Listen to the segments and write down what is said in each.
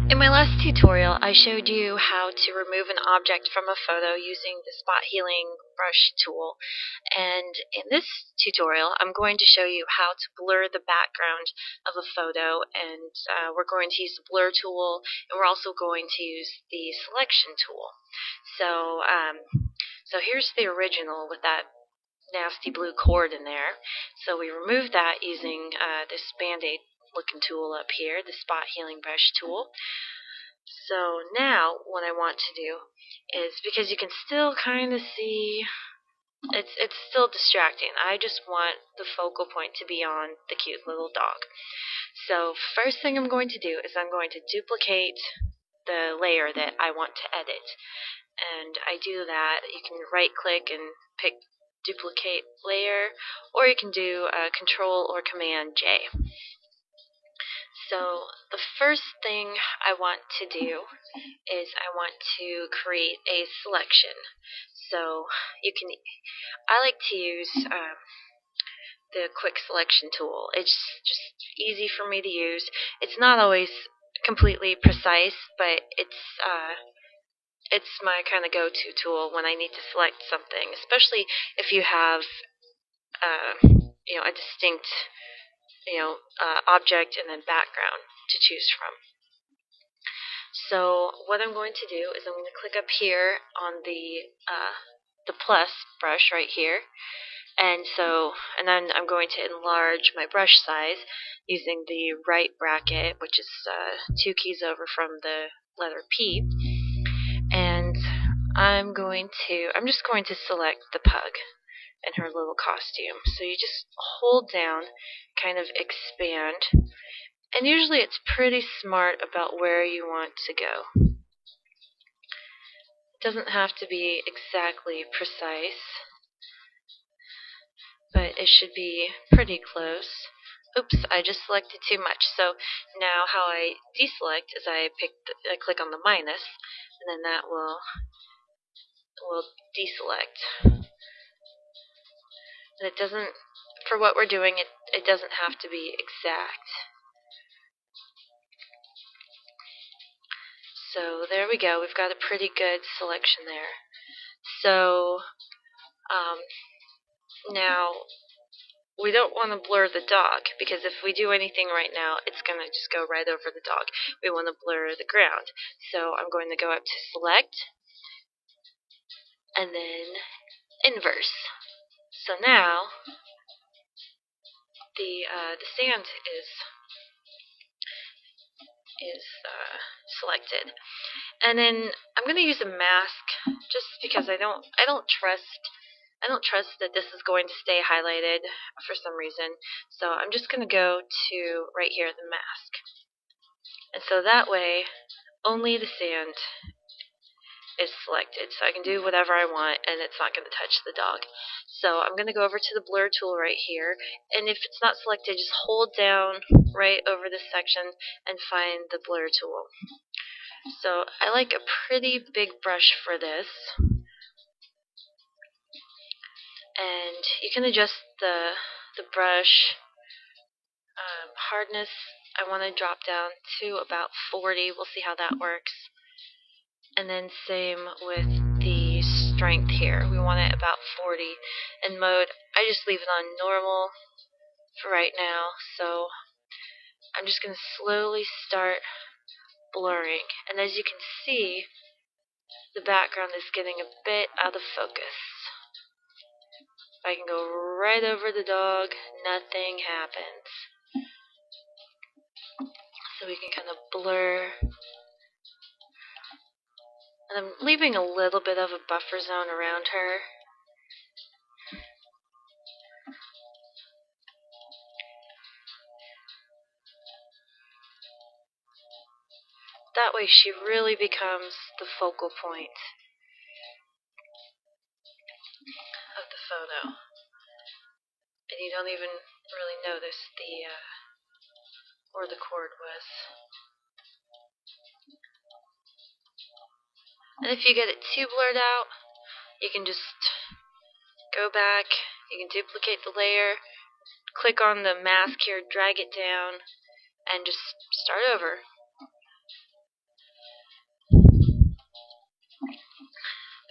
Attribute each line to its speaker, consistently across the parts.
Speaker 1: In my last tutorial, I showed you how to remove an object from a photo using the spot healing brush tool. And in this tutorial, I'm going to show you how to blur the background of a photo, and we're going to use the blur tool, and we're also going to use the selection tool. So here's the original with that nasty blue cord in there. So we removed that using this Band-Aid looking tool up here, the spot healing brush tool. So now what I want to do is, because you can still kind of see, it's still distracting. I just want the focal point to be on the cute little dog. So first thing I'm going to do is I'm going to duplicate the layer that I want to edit. And I do that, you can right click and pick duplicate layer, or you can do Control or Command J. So the first thing I want to do is I want to create a selection. So I like to use the quick selection tool. It's just easy for me to use. It's not always completely precise, but it's my kind of go-to tool when I need to select something, especially if you have a distinct object and then background to choose from. So what I'm going to do is I'm going to click up here on the plus brush right here, and then I'm going to enlarge my brush size using the right bracket, which is 2 keys over from the letter P, and I'm just going to select the pug and her little costume. So you just hold down, kind of expand, and usually it's pretty smart about where you want to go. It doesn't have to be exactly precise, but it should be pretty close. Oops, I just selected too much. So now how I deselect is I click on the minus, and then that will deselect. And it doesn't, for what we're doing, it doesn't have to be exact. So there we go. We've got a pretty good selection there. So now we don't want to blur the dog, because if we do anything right now, it's going to just go right over the dog. We want to blur the ground. So I'm going to go up to select, and then inverse. So now the sand is selected, and then I'm going to use a mask just because I don't trust that this is going to stay highlighted for some reason. So I'm just going to go to right here, the mask, and so that way only the sand is selected, so I can do whatever I want and it's not going to touch the dog. So I'm going to go over to the blur tool right here, and if it's not selected, just hold down right over this section and find the blur tool. So I like a pretty big brush for this, and you can adjust the brush hardness. I want to drop down to about 40. We'll see how that works. And then same with the strength here. We want it about 40. And mode, I just leave it on normal for right now. So I'm just going to slowly start blurring. And as you can see, the background is getting a bit out of focus. I can go right over the dog, nothing happens. So we can kind of blur. And I'm leaving a little bit of a buffer zone around her. That way she really becomes the focal point of the photo. And you don't even really notice where the cord was. And if you get it too blurred out, you can just go back, you can duplicate the layer, click on the mask here, drag it down, and just start over.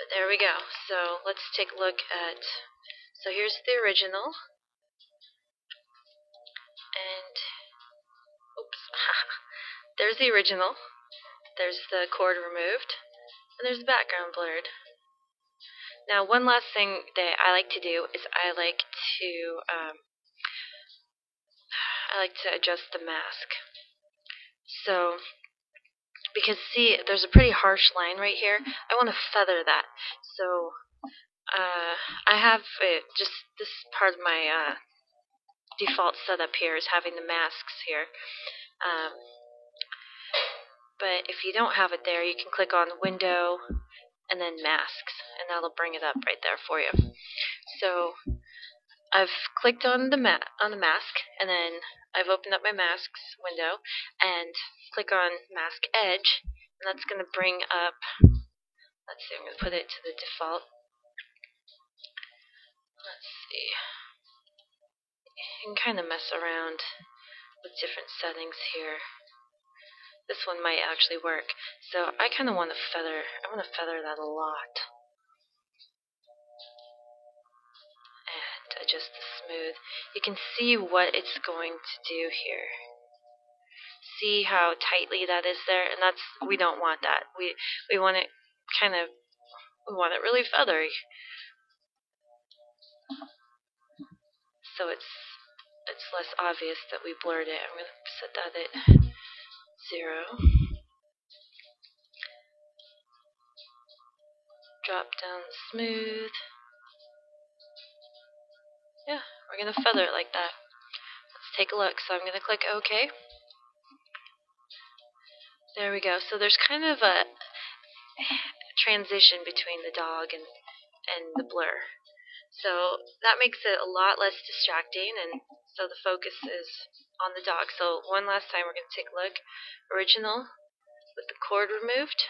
Speaker 1: There we go. So let's take a look at, so here's the original, and oops, there's the original, there's the cord removed, and there's the background blurred. Now one last thing that I like to do is I like to adjust the mask. So, because see, there's a pretty harsh line right here, I want to feather that. So I have just this part of my default setup here is having the masks here. But if you don't have it there, you can click on Window and then Masks, and that'll bring it up right there for you. So I've clicked on the mask, and then I've opened up my masks window and click on Mask Edge, and that's going to bring up, let's see, I'm going to put it to the default. Let's see. You can kind of mess around with different settings here. This one might actually work. So I kind of want to feather, I want to feather that a lot. And adjust the smooth. You can see what it's going to do here. See how tightly that is there? And that's, we don't want that. We want it kind of, we want it really feathery. So it's less obvious that we blurred it. I'm going to set that at 0. Drop down smooth. Yeah, we're going to feather it like that. Let's take a look. So I'm going to click OK. There we go. So there's kind of a transition between the dog and the blur. So that makes it a lot less distracting, and so the focus is on the dog. So one last time we're going to take a look. Original with the cord removed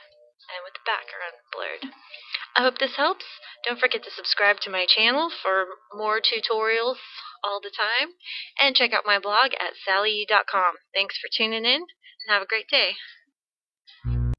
Speaker 1: and with the background blurred. I hope this helps. Don't forget to subscribe to my channel for more tutorials all the time, and check out my blog at sallyu.com. Thanks for tuning in, and have a great day.